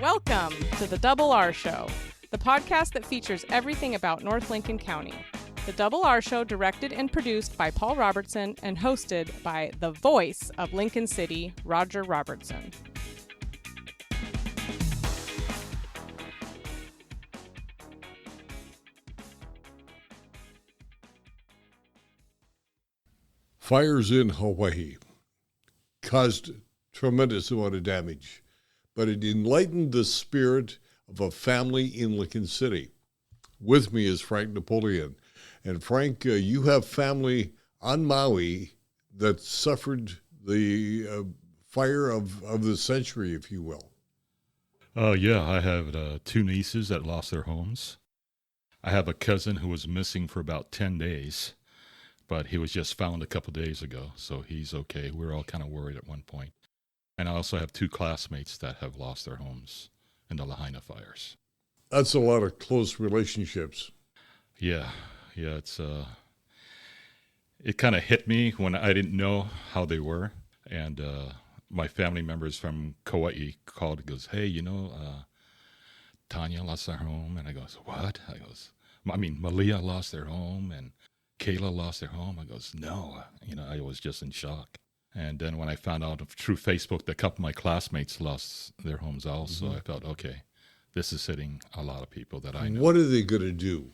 Welcome to the Double R Show, the podcast that features everything about North Lincoln County. The Double R Show, directed and produced by Paul Robertson and hosted by the voice of Lincoln City, Roger Robertson. Fires in Hawaii caused tremendous amount of damage, but it enlightened the spirit of a family in Lincoln City. With me is Frank Napoleon. And Frank, you have family on Maui that suffered the fire of the century, if you will. Yeah, I have two nieces that lost their homes. I have a cousin who was missing for about 10 days, but he was just found a couple days ago, so he's okay. We were all kind of worried at one point. And I also have two classmates that have lost their homes in the Lahaina fires. That's a lot of close relationships. Yeah, it's it kind of hit me when I didn't know how they were, and my family members from Kauai called and goes, "Hey, Tanya lost her home," and I goes, "What?" Malia lost their home, and Kayla lost their home. I goes, "No," I was just in shock. And then when I found out through Facebook that a couple of my classmates lost their homes also, I felt, okay, this is hitting a lot of people that I know. What are they going to do?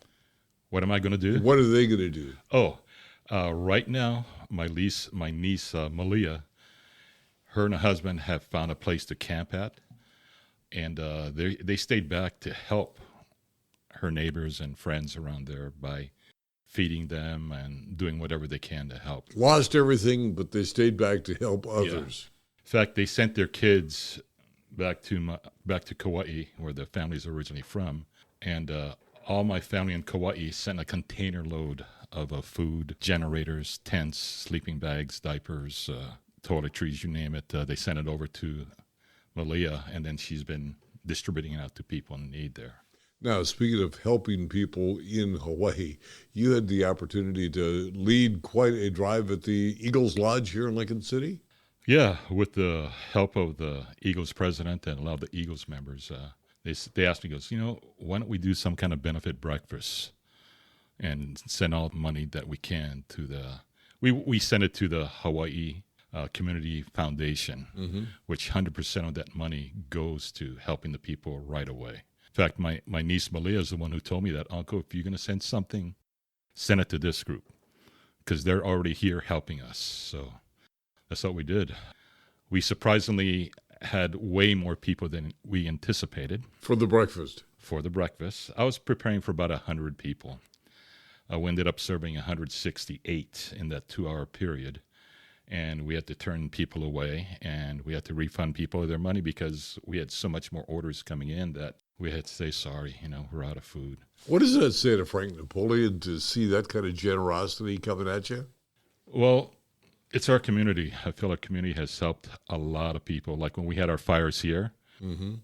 What am I going to do? What are they going to do? Right now, my niece Malia, her and her husband have found a place to camp at, and they stayed back to help her neighbors and friends around there by feeding them and doing whatever they can to help. Lost everything, but they stayed back to help others. Yeah. In fact, they sent their kids back to Kauai, where the family's originally from, and all my family in Kauai sent a container load of food, generators, tents, sleeping bags, diapers, toiletries, you name it. They sent it over to Malia, and then she's been distributing it out to people in need there. Now, speaking of helping people in Hawaii, you had the opportunity to lead quite a drive at the Eagles Lodge here in Lincoln City? Yeah, with the help of the Eagles president and a lot of the Eagles members, they asked me, goes, why don't we do some kind of benefit breakfast and send all the money that we can to we send it to the Hawaii Community Foundation, which 100% of that money goes to helping the people right away. In fact, my niece Malia is the one who told me that, "Uncle, if you're going to send something, send it to this group because they're already here helping us." So that's what we did. We surprisingly had way more people than we anticipated. For the breakfast? For the breakfast. I was preparing for about 100 people. We ended up serving 168 in that 2-hour period. And we had to turn people away, and we had to refund people their money because we had so much more orders coming in that we had to say, sorry, we're out of food. What does that say to Frank Napoleon to see that kind of generosity coming at you? Well, it's our community. I feel our community has helped a lot of people. Like when we had our fires here,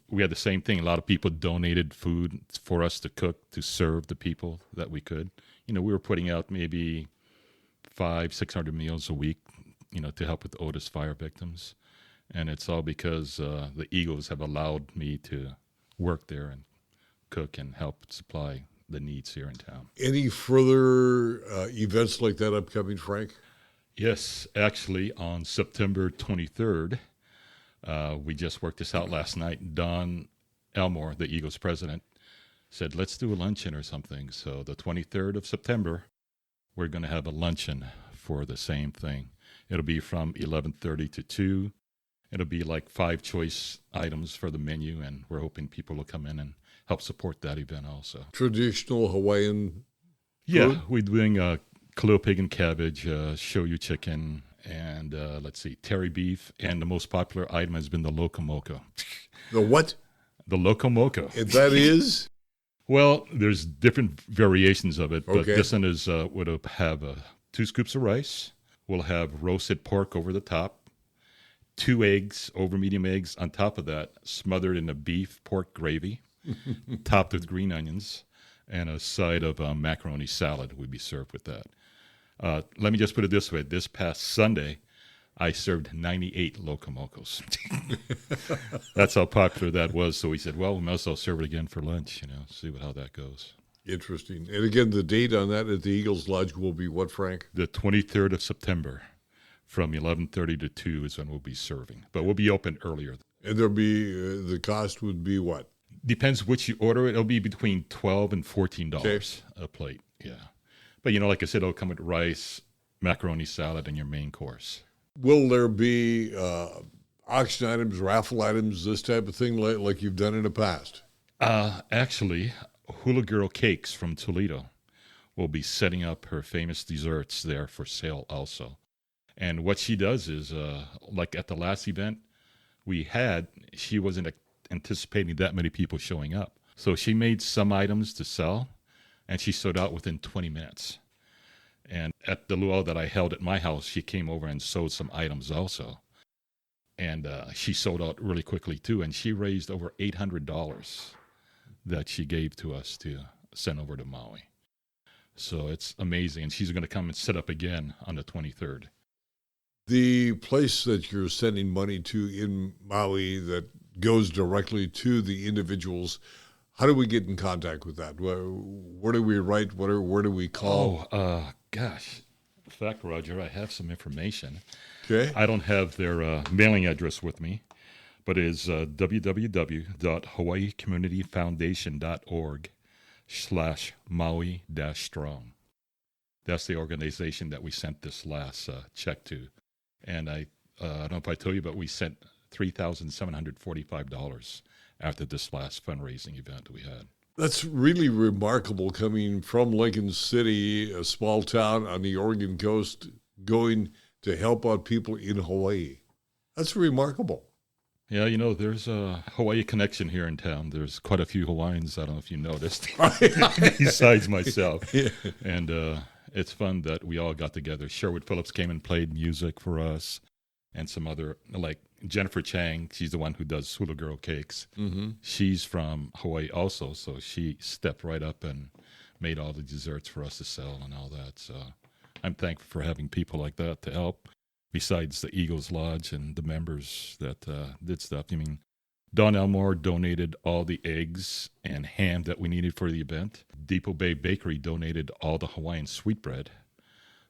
we had the same thing. A lot of people donated food for us to cook, to serve the people that we could. We were putting out maybe 500-600 meals a week, to help with the Otis fire victims. And it's all because the Eagles have allowed me to work there and cook and help supply the needs here in town. Any further events like that upcoming, Frank? Yes, actually on September 23rd, we just worked this out last night. Don Elmore, the Eagles president, said, let's do a luncheon or something. So the 23rd of September, we're going to have a luncheon for the same thing. It'll be from 11:30 to 2. It'll be like 5 choice items for the menu, and we're hoping people will come in and help support that event also. Traditional Hawaiian food? Yeah, we're doing kalua pig and cabbage, shoyu chicken, and terry beef. And the most popular item has been the loco moco. The what? The loco moco. And that is? Well, there's different variations of it, but okay. This one is would have 2 scoops of rice. We'll have roasted pork over the top, 2 eggs, over medium eggs on top of that, smothered in a beef pork gravy, topped with green onions, and a side of macaroni salad would be served with that. Let me just put it this way. This past Sunday, I served 98 locomocos. That's how popular that was. So we said, well, we might as well serve it again for lunch, see how that goes. Interesting. And again, the date on that at the Eagles Lodge will be what, Frank? The 23rd of September from 11:30 to 2 is when we'll be serving. But we'll be open earlier. And there'll be, the cost would be what? Depends which you order. It'll be between $12 and $14 a plate. Yeah. But, like I said, it'll come with rice, macaroni salad, and your main course. Will there be auction items, raffle items, this type of thing like you've done in the past? Actually, Hula Girl Cakes from Toledo will be setting up her famous desserts there for sale also. And what she does is, like at the last event she wasn't anticipating that many people showing up. So she made some items to sell, and she sold out within 20 minutes. And at the luau that I held at my house, she came over and sold some items also. And she sold out really quickly too. And she raised over $800 that she gave to us to send over to Maui. So it's amazing. And she's going to come and set up again on the 23rd. The place that you're sending money to in Maui that goes directly to the individuals, how do we get in contact with that? Where do we write? Where do we call? Gosh. In fact, Roger, I have some information. Okay. I don't have their mailing address with me, but it is www.hawaiicommunityfoundation.org/Maui-strong. That's the organization that we sent this last check to. And I don't know if I told you, but we sent $3,745 after this last fundraising event we had. That's really remarkable coming from Lincoln City, a small town on the Oregon coast, going to help out people in Hawaii. That's remarkable. Yeah, there's a Hawaii connection here in town. There's quite a few Hawaiians, I don't know if you noticed, besides myself. Yeah. And it's fun that we all got together. Sherwood Phillips came and played music for us, and some other, like Jennifer Chang, she's the one who does Hula Girl Cakes. Mm-hmm. She's from Hawaii also, so she stepped right up and made all the desserts for us to sell and all that. So I'm thankful for having people like that to help, besides the Eagles Lodge and the members that did stuff. Don Elmore donated all the eggs and ham that we needed for the event. Depot Bay Bakery donated all the Hawaiian sweetbread.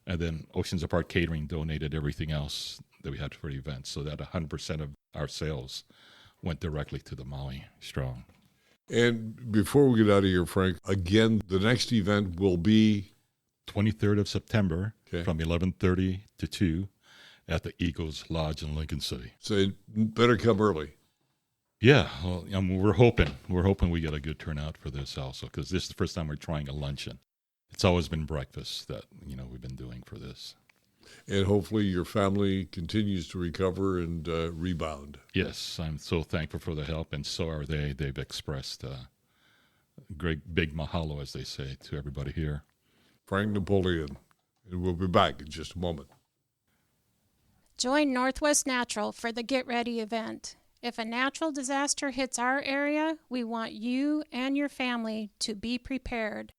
And then Oceans Apart Catering donated everything else that we had for the event, so that 100% of our sales went directly to the Maui Strong. And before we get out of here, Frank, again, the next event will be 23rd of September from 11:30 to 2 at the Eagles Lodge in Lincoln City. So it better come early. Yeah, well, we're hoping we get a good turnout for this also, because this is the first time we're trying a luncheon. It's always been breakfast that we've been doing for this. And hopefully your family continues to recover and rebound. Yes, I'm so thankful for the help, and so are they. They've expressed great big mahalo, as they say, to everybody here. Frank Napoleon, and we'll be back in just a moment. Join Northwest Natural for the Get Ready event. If a natural disaster hits our area, we want you and your family to be prepared.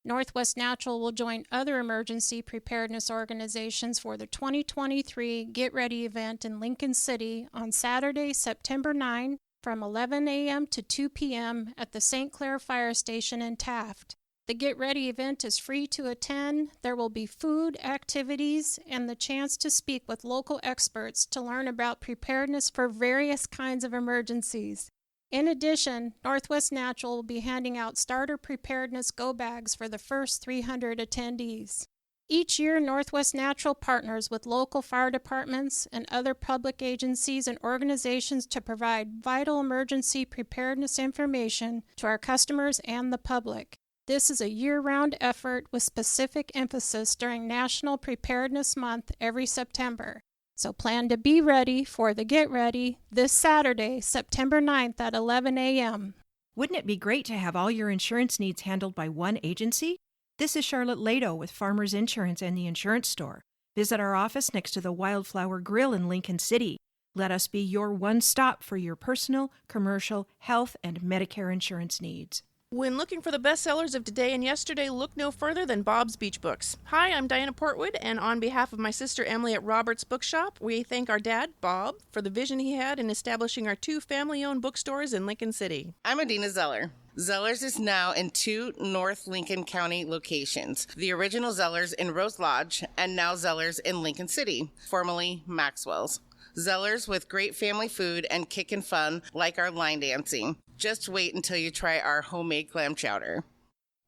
Northwest Natural will join other emergency preparedness organizations for the 2023 Get Ready event in Lincoln City on Saturday, September 9 from 11 a.m. to 2 p.m. at the St. Clair Fire Station in Taft. The Get Ready event is free to attend. There will be food, activities, and the chance to speak with local experts to learn about preparedness for various kinds of emergencies. In addition, Northwest Natural will be handing out starter preparedness go bags for the first 300 attendees. Each year, Northwest Natural partners with local fire departments and other public agencies and organizations to provide vital emergency preparedness information to our customers and the public. This is a year-round effort with specific emphasis during National Preparedness Month every September. So plan to be ready for the Get Ready this Saturday, September 9th at 11 a.m. Wouldn't it be great to have all your insurance needs handled by one agency? This is Charlotte Lado with Farmers Insurance and the Insurance Store. Visit our office next to the Wildflower Grill in Lincoln City. Let us be your one stop for your personal, commercial, health, and Medicare insurance needs. When looking for the best sellers of today and yesterday, look no further than Bob's Beach Books. Hi, I'm Diana Portwood, and on behalf of my sister Emily at Roberts Bookshop, we thank our dad, Bob, for the vision he had in establishing our 2 family-owned bookstores in Lincoln City. I'm Adina Zeller. Zellers is now in 2 North Lincoln County locations. The original Zellers in Rose Lodge and now Zellers in Lincoln City, formerly Maxwell's. Zellers with great family food and kickin' fun like our line dancing. Just wait until you try our homemade clam chowder.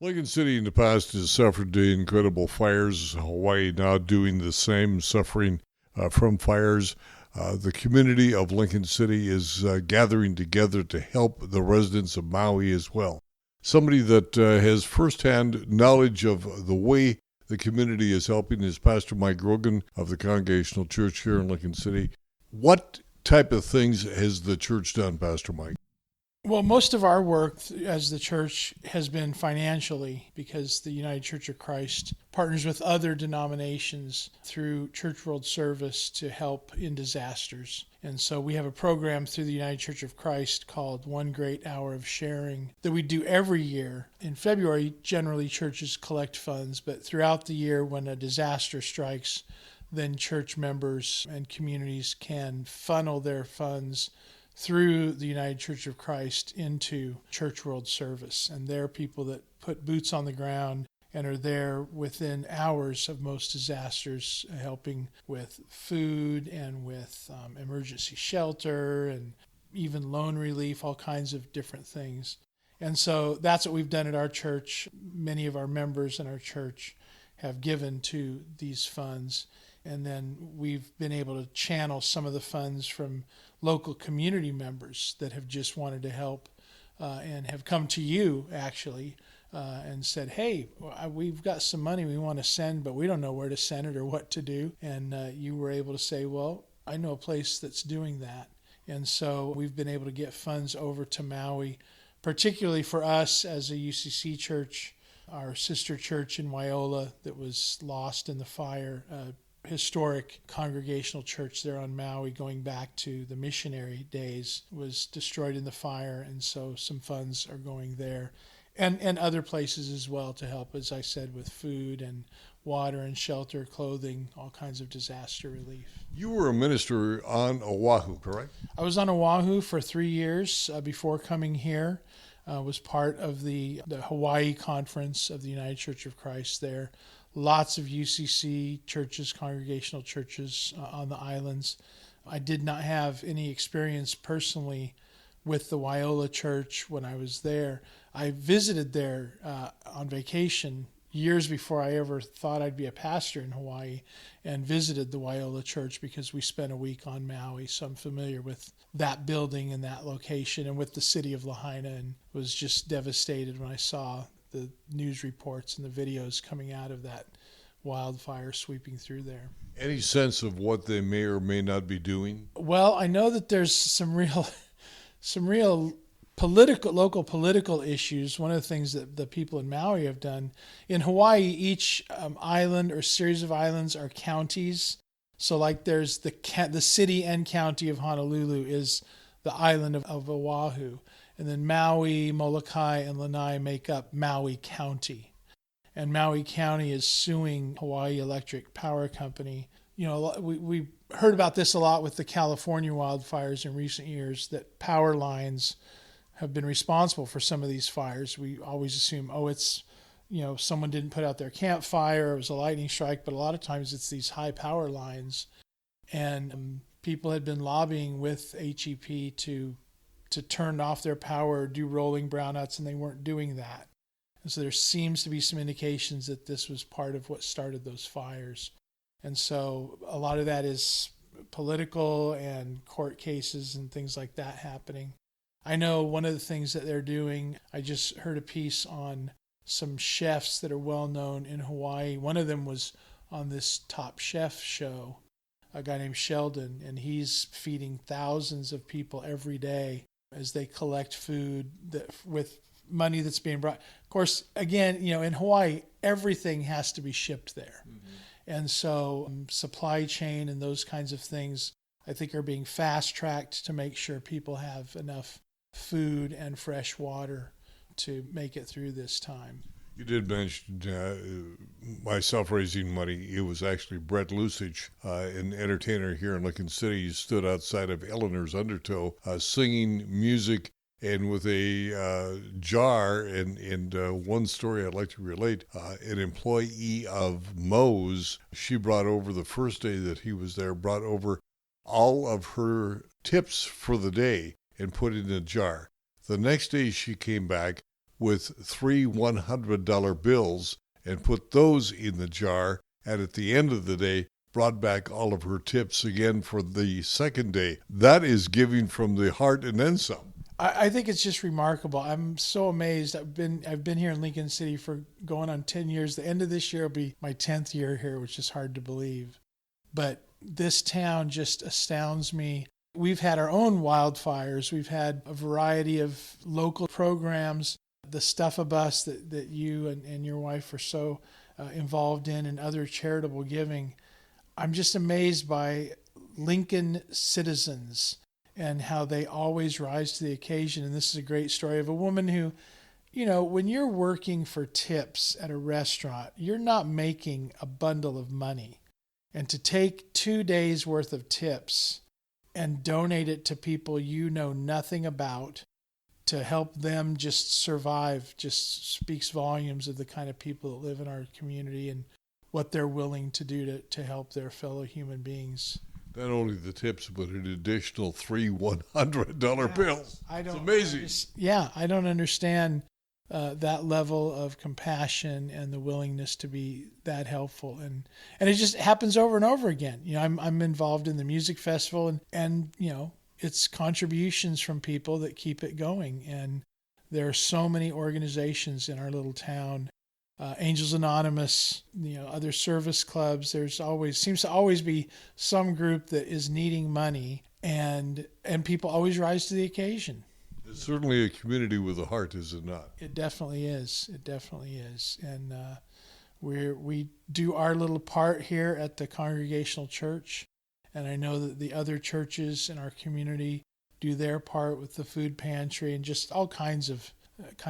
Lincoln City in the past has suffered the incredible fires. Hawaii now doing the same, suffering from fires. The community of Lincoln City is gathering together to help the residents of Maui as well. Somebody that has firsthand knowledge of the way the community is helping is Pastor Mike Grogan of the Congregational Church here in Lincoln City. What type of things has the church done, Pastor Mike? Well, most of our work as the church has been financially, because the United Church of Christ partners with other denominations through Church World Service to help in disasters. And so we have a program through the United Church of Christ called One Great Hour of Sharing that we do every year. In February, generally churches collect funds, but throughout the year when a disaster strikes, then church members and communities can funnel their funds through the United Church of Christ into Church World Service. And they're people that put boots on the ground and are there within hours of most disasters, helping with food and with emergency shelter and even loan relief, all kinds of different things. And so that's what we've done at our church. Many of our members in our church have given to these funds. And then we've been able to channel some of the funds from local community members that have just wanted to help and have come to you, actually, and said, hey, we've got some money we want to send, but we don't know where to send it or what to do. And you were able to say, well, I know a place that's doing that. And so we've been able to get funds over to Maui, particularly for us as a UCC church, our sister church in Waiola that was lost in the fire, historic congregational church there on Maui going back to the missionary days was destroyed in the fire, and so some funds are going there and other places as well to help, as I said, with food and water and shelter, clothing, all kinds of disaster relief. You were a minister on Oahu, correct? I was on Oahu for 3 years before coming here. Was part of the Hawaii conference of the United Church of Christ there. Lots of UCC churches, congregational churches on the islands. I did not have any experience personally with the Waiola church when I was there. I visited there on vacation years before I ever thought I'd be a pastor in Hawaii, and visited the Waiola church because we spent a week on Maui. So I'm familiar with that building and that location and with the city of Lahaina, and was just devastated when I saw the news reports and the videos coming out of that wildfire sweeping through there. Any sense of what they may or may not be doing? Well, I know that there's some real local political issues. One of the things that the people in Maui have done, in Hawaii, each island or series of islands are counties. So like there's the city and county of Honolulu is the island of Oahu. And then Maui, Molokai, and Lanai make up Maui County. And Maui County is suing Hawaii Electric Power Company. You know, we heard about this a lot with the California wildfires in recent years, that power lines have been responsible for some of these fires. We always assume, it's, someone didn't put out their campfire, it was a lightning strike, but a lot of times it's these high power lines. And people had been lobbying with HEP to turn off their power, do rolling brownouts, and they weren't doing that. And so there seems to be some indications that this was part of what started those fires. And so a lot of that is political and court cases and things like that happening. I know one of the things that they're doing, I just heard a piece on some chefs that are well known in Hawaii. One of them was on this Top Chef show, a guy named Sheldon, and he's feeding thousands of people every day as they collect food with money that's being brought. Of course, again, in Hawaii, everything has to be shipped there. Mm-hmm. And so supply chain and those kinds of things, I think, are being fast-tracked to make sure people have enough food and fresh water to make it through this time. You did mention myself raising money. It was actually Brett Lusich, an entertainer here in Lincoln City. He stood outside of Eleanor's Undertow singing music and with a jar. And one story I'd like to relate, an employee of Moe's, she brought over the first day that he was there, brought over all of her tips for the day and put it in a jar. The next day she came back with 3 $100 bills and put those in the jar, and at the end of the day brought back all of her tips again for the second day. That is giving from the heart and then some. I think it's just remarkable. I'm so amazed. I've been here in Lincoln City for going on 10 years. The end of this year will be my 10th year here, which is hard to believe. But this town just astounds me. We've had our own wildfires. We've had a variety of local programs, the Stuff-A-Bus that you and your wife are so involved in, and other charitable giving. I'm just amazed by Lincoln citizens and how they always rise to the occasion. And this is a great story of a woman who, when you're working for tips at a restaurant, you're not making a bundle of money. And to take 2 days worth of tips and donate it to people you know nothing about to help them just survive just speaks volumes of the kind of people that live in our community and what they're willing to do to help their fellow human beings. Not only the tips, but an additional 3 $100 bills. It's amazing. I don't understand that level of compassion and the willingness to be that helpful, and it just happens over and over again. I'm involved in the music festival, and it's contributions from people that keep it going. And there are so many organizations in our little town. Angels Anonymous, other service clubs. Seems to always be some group that is needing money, and people always rise to the occasion. It's certainly a community with a heart, is it not? It definitely is. It definitely is. And we do our little part here at the Congregational Church, and I know that the other churches in our community do their part with the food pantry and just all kinds of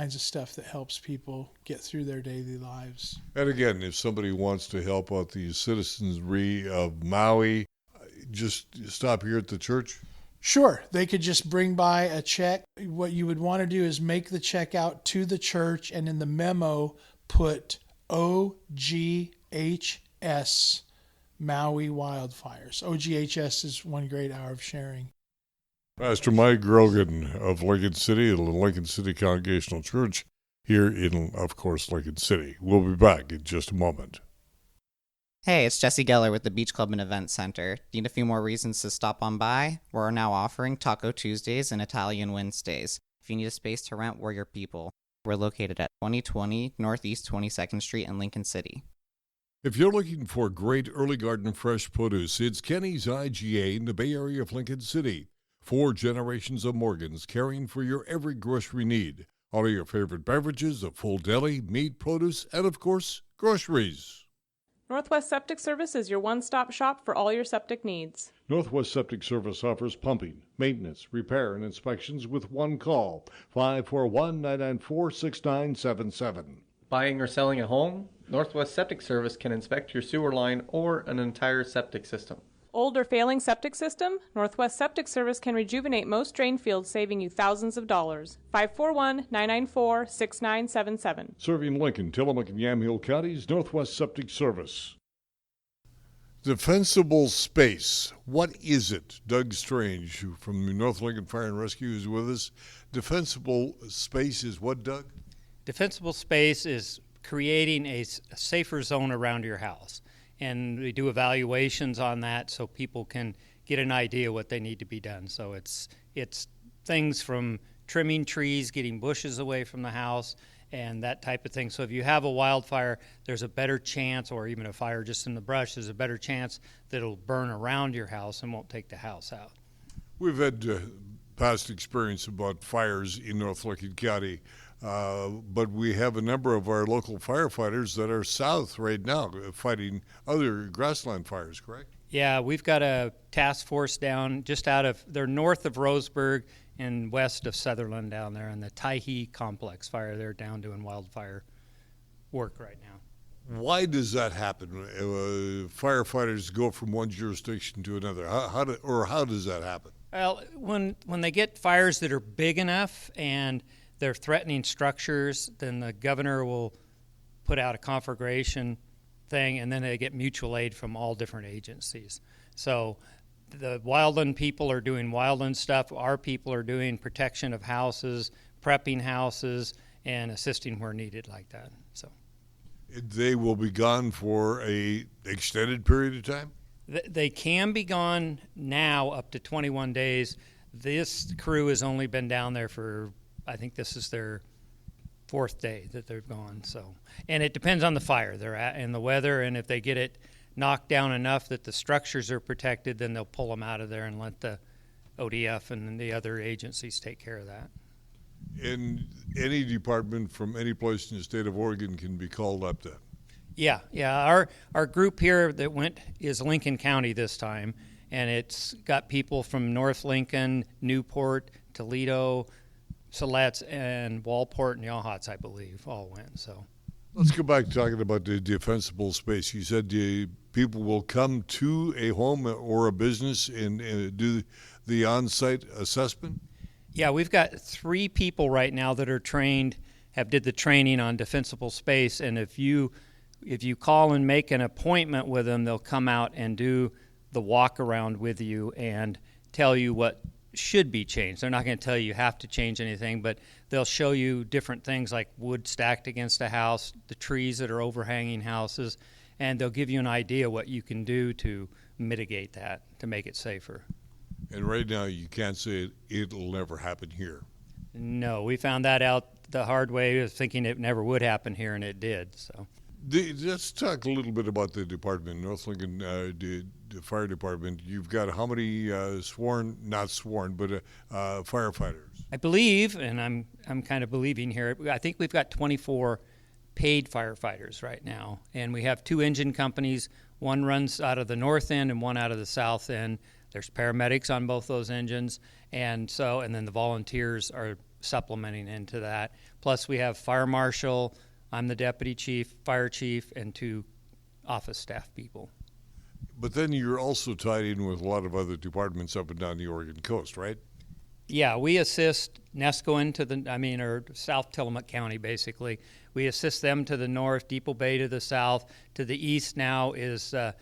stuff that helps people get through their daily lives. And again, if somebody wants to help out the citizenry of Maui, just stop here at the church? Sure. They could just bring by a check. What you would want to do is make the check out to the church, and in the memo put OGHS Maui Wildfires. OGHS is 1 Great Hour of Sharing. Pastor Mike Grogan of Lincoln City, the Lincoln City Congregational Church here in, of course, Lincoln City. We'll be back in just a moment. Hey, it's Jesse Geller with the Beach Club and Event Center. Need a few more reasons to stop on by? We're now offering Taco Tuesdays and Italian Wednesdays. If you need a space to rent, we're your people. We're located at 2020 Northeast 22nd Street in Lincoln City. If you're looking for great early garden fresh produce, it's Kenny's IGA in the Bay Area of Lincoln City. 4 generations of Morgans caring for your every grocery need. All of your favorite beverages, a full deli, meat, produce, and of course, groceries. Northwest Septic Service is your one-stop shop for all your septic needs. Northwest Septic Service offers pumping, maintenance, repair, and inspections with one call, 541-994-6977. Buying or selling a home? Northwest Septic Service can inspect your sewer line or an entire septic system. Old or failing septic system? Northwest Septic Service can rejuvenate most drain fields, saving you thousands of dollars. 541-994-6977. Serving Lincoln, Tillamook, and Yamhill counties, Northwest Septic Service. Defensible space. What is it? Doug Strange from North Lincoln Fire and Rescue is with us. Defensible space is what, Doug? Defensible space is creating a safer zone around your house. And we do evaluations on that so people can get an idea what they need to be done. So it's things from trimming trees, getting bushes away from the house, and that type of thing. So if you have a wildfire, there's a better chance, or even a fire just in the brush, there's a better chance that it'll burn around your house and won't take the house out. We've had past experience about fires in North Lincoln County. But we have a number of our local firefighters that are south right now fighting other grassland fires, correct? Yeah, we've got a task force down they're north of Roseburg and west of Sutherland down there in the Tyhee complex fire. They're down doing wildfire work right now. Why does that happen? Firefighters go from one jurisdiction to another. How does that happen? Well, when they get fires that are big enough and they're threatening structures, then the governor will put out a conflagration thing, and then they get mutual aid from all different agencies. So the wildland people are doing wildland stuff. Our people are doing protection of houses, prepping houses, and assisting where needed like that. So they will be gone for a extended period of time? They can be gone now up to 21 days. This crew has only been down there for, I think this is their 4th day that they're gone. So, and it depends on the fire they're at and the weather, and if they get it knocked down enough that the structures are protected, then they'll pull them out of there and let the ODF and the other agencies take care of that. And any department from any place in the state of Oregon can be called up then? Yeah. Our group here that went is Lincoln County this time, and it's got people from North Lincoln, Newport, Toledo, Siletz, and Walport and Yachats, I believe, all went. So let's go back to talking about the defensible space. You said people will come to a home or a business and do the on-site assessment? Yeah, we've got 3 people right now that are trained, did the training on defensible space, and if you call and make an appointment with them, they'll come out and do the walk around with you and tell you what should be changed. They're not going to tell you have to change anything, but they'll show you different things like wood stacked against a house, the trees that are overhanging houses, and they'll give you an idea what you can do to mitigate that, to make it safer. And right now you can't say it'll never happen here. No, we found that out the hard way, thinking it never would happen here, and it did. So let's talk a little bit about the department, North Lincoln the Fire Department. You've got how many firefighters? I believe, and I'm kind of believing here, I think we've got 24 paid firefighters right now, and we have 2 engine companies. One runs out of the north end and one out of the south end. There's paramedics on both those engines, and then the volunteers are supplementing into that. Plus we have fire marshal, I'm the deputy chief, fire chief, and 2 office staff people. But then you're also tied in with a lot of other departments up and down the Oregon coast, right? Yeah, we assist Nescoin or South Tillamook County, basically. We assist them to the north, Depot Bay to the south. To the east now is the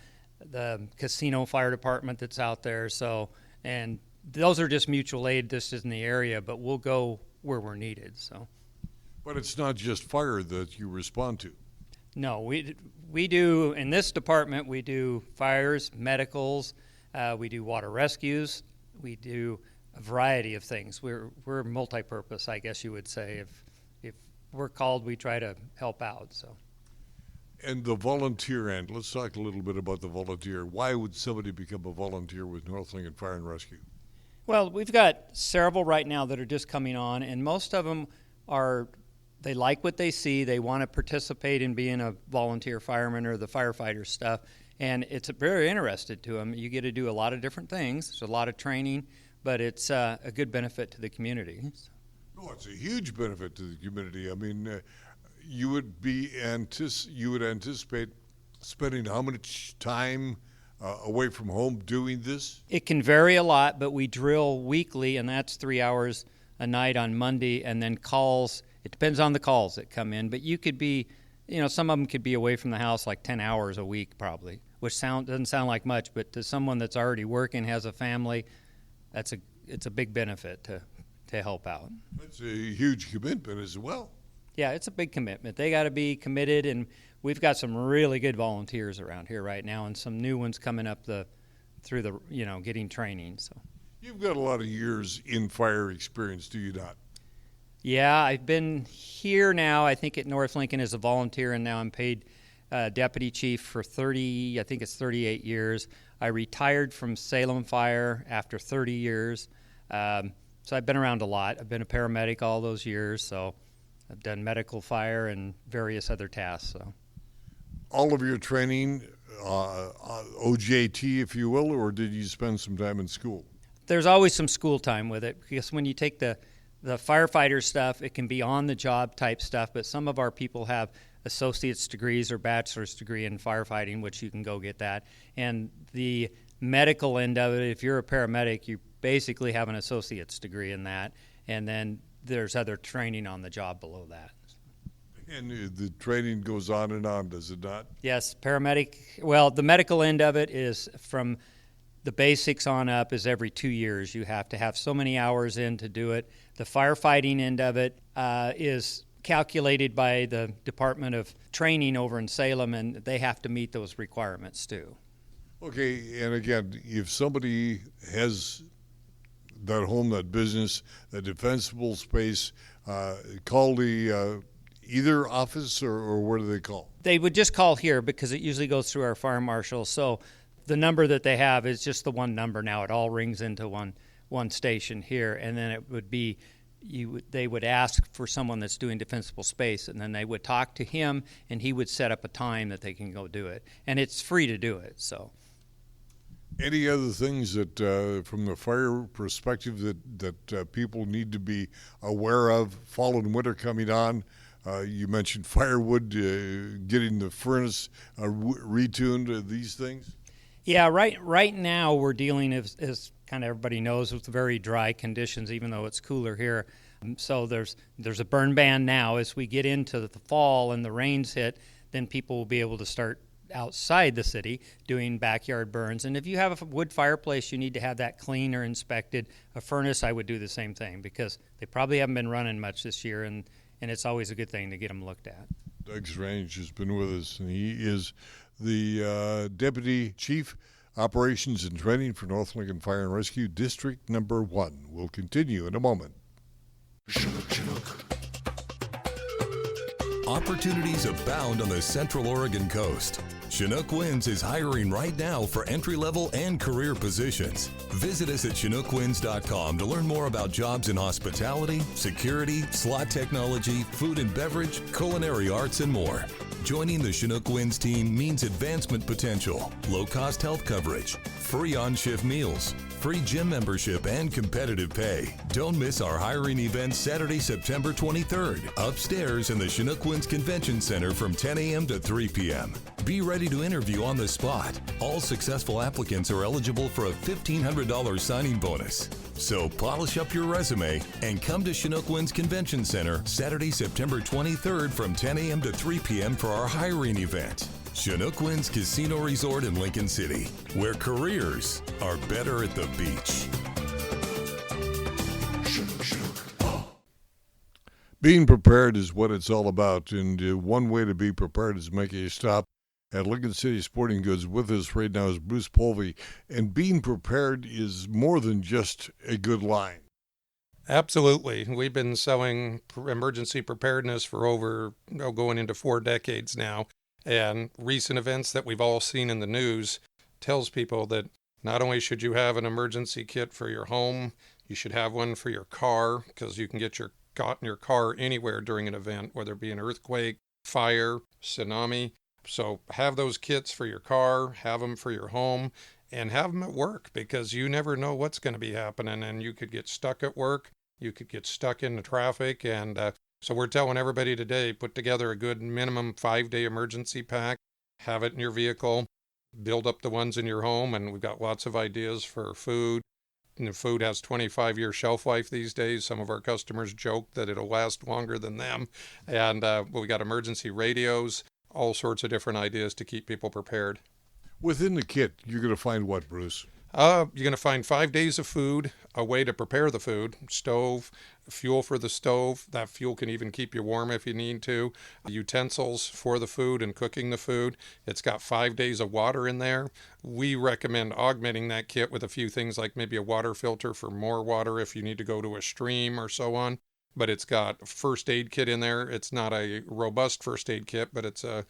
Casino Fire Department that's out there. So, and those are just mutual aid. This is in the area, but we'll go where we're needed. So. But it's not just fire that you respond to. No, we do, in this department, we do fires, medicals, we do water rescues, we do a variety of things. We're multi-purpose, I guess you would say. If we're called, we try to help out. So. And the volunteer end, let's talk a little bit about the volunteer. Why would somebody become a volunteer with North Lincoln Fire and Rescue? Well, we've got several right now that are just coming on, and most of them they like what they see. They want to participate in being a volunteer fireman or the firefighter stuff, and it's very interested to them. You get to do a lot of different things. There's a lot of training, but it's a good benefit to the community. Oh, it's a huge benefit to the community. I mean, you would anticipate spending how much time away from home doing this? It can vary a lot, but we drill weekly, and that's 3 hours a night on Monday, and then calls. It depends on the calls that come in, but you could be, some of them could be away from the house like 10 hours a week probably, which doesn't sound like much, but to someone that's already working, has a family, it's a big benefit to help out. It's a huge commitment as well. Yeah, it's a big commitment. They got to be committed, and we've got some really good volunteers around here right now, and some new ones coming up through getting training. So you've got a lot of years in fire experience, do you not? Yeah, I've been here now, I think at North Lincoln as a volunteer, and now I'm paid deputy chief for 38 years. I retired from Salem Fire after 30 years. So I've been around a lot. I've been a paramedic all those years, so I've done medical fire and various other tasks. So, all of your training, OJT, if you will, or did you spend some time in school? There's always some school time with it, because when you take the firefighter stuff, it can be on-the-job type stuff, but some of our people have associate's degrees or bachelor's degree in firefighting, which you can go get that. And the medical end of it, if you're a paramedic, you basically have an associate's degree in that, and then there's other training on the job below that. And the training goes on, does it not? Yes, paramedic. Well, the medical end of it is from the basics on up is every 2 years. You have to have so many hours in to do it. The firefighting end of it is calculated by the Department of Training over in Salem, and they have to meet those requirements too. Okay, and again, if somebody has that home, that business, that defensible space, call the either office or where do they call? They would just call here because it usually goes through our fire marshal. So the number that they have is just the one number now. It all rings into one station here, and then it would be they would ask for someone that's doing defensible space, and then they would talk to him, and he would set up a time that they can go do it, and it's free to do it. So. Any other things that, from the fire perspective, that people need to be aware of? Fall and winter coming on. You mentioned firewood, getting the furnace retuned. These things. Yeah, right now we're dealing, as kind of everybody knows, with very dry conditions, even though it's cooler here. So there's a burn ban now. As we get into the fall and the rains hit, then people will be able to start outside the city doing backyard burns. And if you have a wood fireplace, you need to have that cleaned or inspected. A furnace, I would do the same thing, because they probably haven't been running much this year, and it's always a good thing to get them looked at. Doug Strange has been with us, and he is the Deputy Chief Operations and Training for North Lincoln Fire and Rescue District Number 1. We'll continue in a moment. Opportunities abound on the Central Oregon coast. Chinook Winds is hiring right now for entry-level and career positions. Visit us at ChinookWinds.com to learn more about jobs in hospitality, security, slot technology, food and beverage, culinary arts, and more. Joining the Chinook Winds team means advancement potential, low-cost health coverage, free on-shift meals, free gym membership, and competitive pay. Don't miss our hiring event Saturday, September 23rd, upstairs in the Chinook Winds Convention Center from 10 a.m. to 3 p.m. Be ready to interview on the spot. All successful applicants are eligible for a $1,500 signing bonus. So polish up your resume and come to Chinook Winds Convention Center Saturday, September 23rd from 10 a.m. to 3 p.m. for our hiring event. Chinook Winds Casino Resort in Lincoln City, where careers are better at the beach. Being prepared is what it's all about, and one way to be prepared is making a stop at Lincoln City Sporting Goods. With us right now is Bruce Polvi, and being prepared is more than just a good line. Absolutely. We've been selling emergency preparedness for over going into 4 decades now, and recent events that we've all seen in the news tells people that not only should you have an emergency kit for your home, you should have one for your car, because you can get your car anywhere during an event, whether it be an earthquake, fire, tsunami. So have those kits for your car, have them for your home, and have them at work, because you never know what's going to be happening, and you could get stuck at work, you could get stuck in the traffic, and so we're telling everybody today, put together a good minimum 5-day emergency pack, have it in your vehicle, build up the ones in your home, and we've got lots of ideas for food. And the food has 25-year shelf life these days. Some of our customers joke that it'll last longer than them. And we got emergency radios, all sorts of different ideas to keep people prepared. Within the kit, you're going to find what, Bruce? You're going to find 5 days of food, a way to prepare the food, stove, fuel for the stove. That fuel can even keep you warm if you need to. Utensils for the food and cooking the food. It's got 5 days of water in there. We recommend augmenting that kit with a few things like maybe a water filter for more water if you need to go to a stream or so on. But it's got a first aid kit in there. It's not a robust first aid kit, but it's a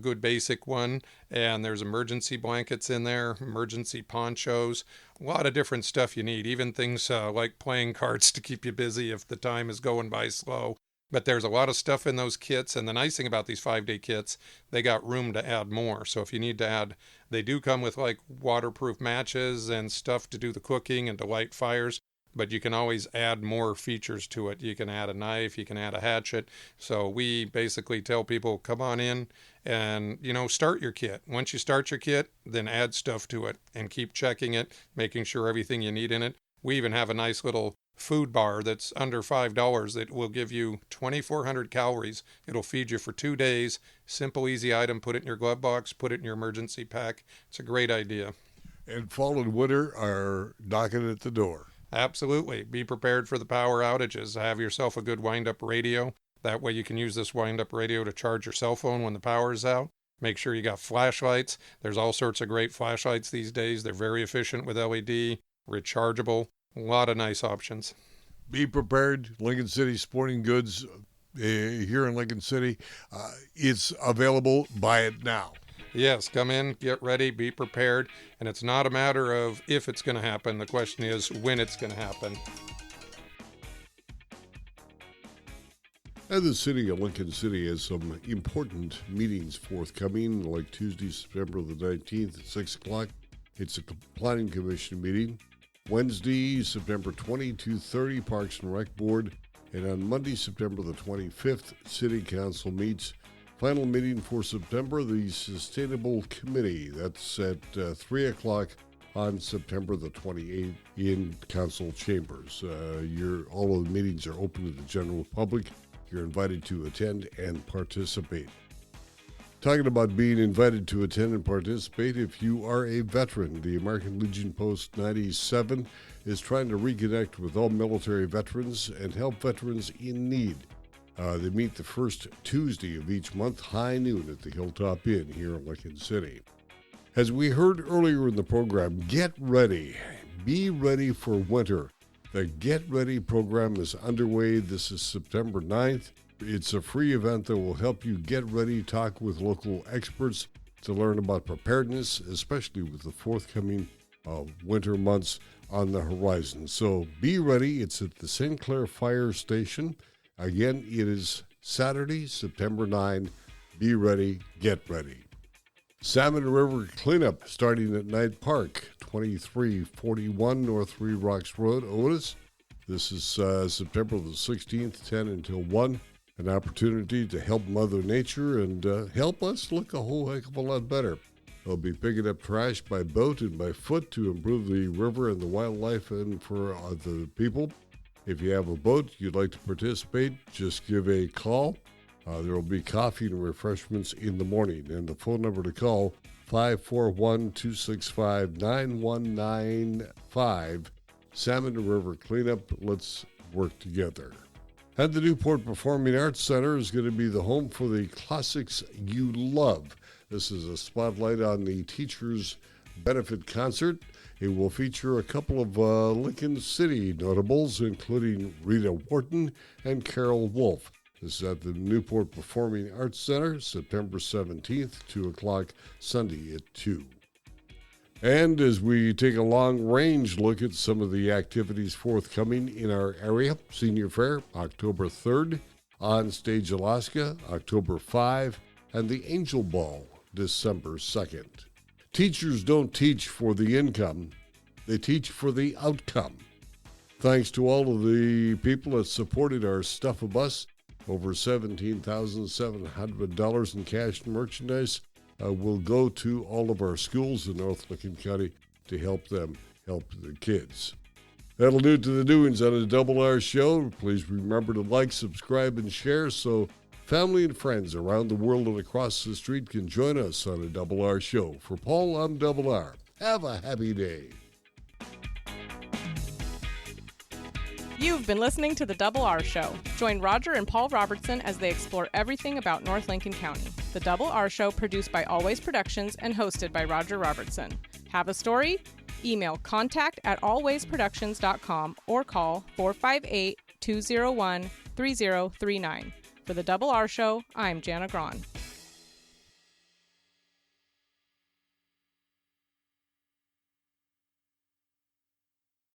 good basic one. And there's emergency blankets in there, emergency ponchos, a lot of different stuff you need, even things like playing cards to keep you busy if the time is going by slow. But there's a lot of stuff in those kits, and the nice thing about these 5-day kits, they got room to add more. So if you need to add, they do come with like waterproof matches and stuff to do the cooking and to light fires, but you can always add more features to it. You can add a knife, you can add a hatchet. So we basically tell people, come on in and, start your kit. Once you start your kit, then add stuff to it and keep checking it, making sure everything you need in it. We even have a nice little food bar that's under $5 that will give you 2,400 calories. It'll feed you for 2 days. Simple, easy item. Put it in your glove box, put it in your emergency pack. It's a great idea. And fall and winter are knocking at the door. Absolutely. Be prepared for the power outages. Have yourself a good wind-up radio. That way you can use this wind-up radio to charge your cell phone when the power is out. Make sure you got flashlights. There's all sorts of great flashlights these days. They're very efficient with LED, rechargeable. A lot of nice options. Be prepared. Lincoln City Sporting Goods here in Lincoln City. It's available. Buy it now. Yes, come in, get ready, be prepared. And it's not a matter of if it's going to happen. The question is when it's going to happen. And the city of Lincoln City has some important meetings forthcoming, like Tuesday, September the 19th at 6 o'clock. It's a planning commission meeting. Wednesday, September 20 to 30, Parks and Rec Board. And on Monday, September the 25th, City Council meets. Final meeting for September, the Sustainable Committee. That's at 3 o'clock on September the 28th in council chambers. All of the meetings are open to the general public. You're invited to attend and participate. Talking about being invited to attend and participate, if you are a veteran, the American Legion Post 97 is trying to reconnect with all military veterans and help veterans in need. They meet the first Tuesday of each month, high noon at the Hilltop Inn here in Lincoln City. As we heard earlier in the program, get ready. Be ready for winter. The Get Ready program is underway. This is September 9th. It's a free event that will help you get ready, talk with local experts to learn about preparedness, especially with the forthcoming winter months on the horizon. So be ready. It's at the St. Clair Fire Station. Again, it is Saturday, September 9. Be ready, get ready. Salmon River Cleanup starting at Knight Park, 2341 North Three Rocks Road, Otis. This is September the 16th, 10 until 1. An opportunity to help Mother Nature and help us look a whole heck of a lot better. They'll be picking up trash by boat and by foot to improve the river and the wildlife and for the people. If you have a boat you'd like to participate, just give a call. There will be coffee and refreshments in the morning. And the phone number to call, 541-265-9195. Salmon River Cleanup. Let's work together. And the Newport Performing Arts Center is going to be the home for the classics you love. This is a spotlight on the Teachers Benefit Concert. It will feature a couple of Lincoln City notables, including Rita Wharton and Carol Wolf. This is at the Newport Performing Arts Center, September 17th, 2 o'clock, Sunday at 2. And as we take a long-range look at some of the activities forthcoming in our area, Senior Fair, October 3rd, On Stage Alaska, October 5, and the Angel Ball, December 2nd. Teachers don't teach for the income, they teach for the outcome. Thanks to all of the people that supported our Stuff-A-Bus, over $17,700 in cash and merchandise will go to all of our schools in North Lincoln County to help them help the kids. That'll do it to the doings on the Double R Show. Please remember to like, subscribe, and share so family and friends around the world and across the street can join us on a Double R Show. For Paul, I'm Double R. Have a happy day. You've been listening to The Double R Show. Join Roger and Paul Robertson as they explore everything about North Lincoln County. The Double R Show, produced by Always Productions and hosted by Roger Robertson. Have a story? Email contact@alwaysproductions.com or call 458-201-3039. For The Double R Show, I'm Jana Grawn.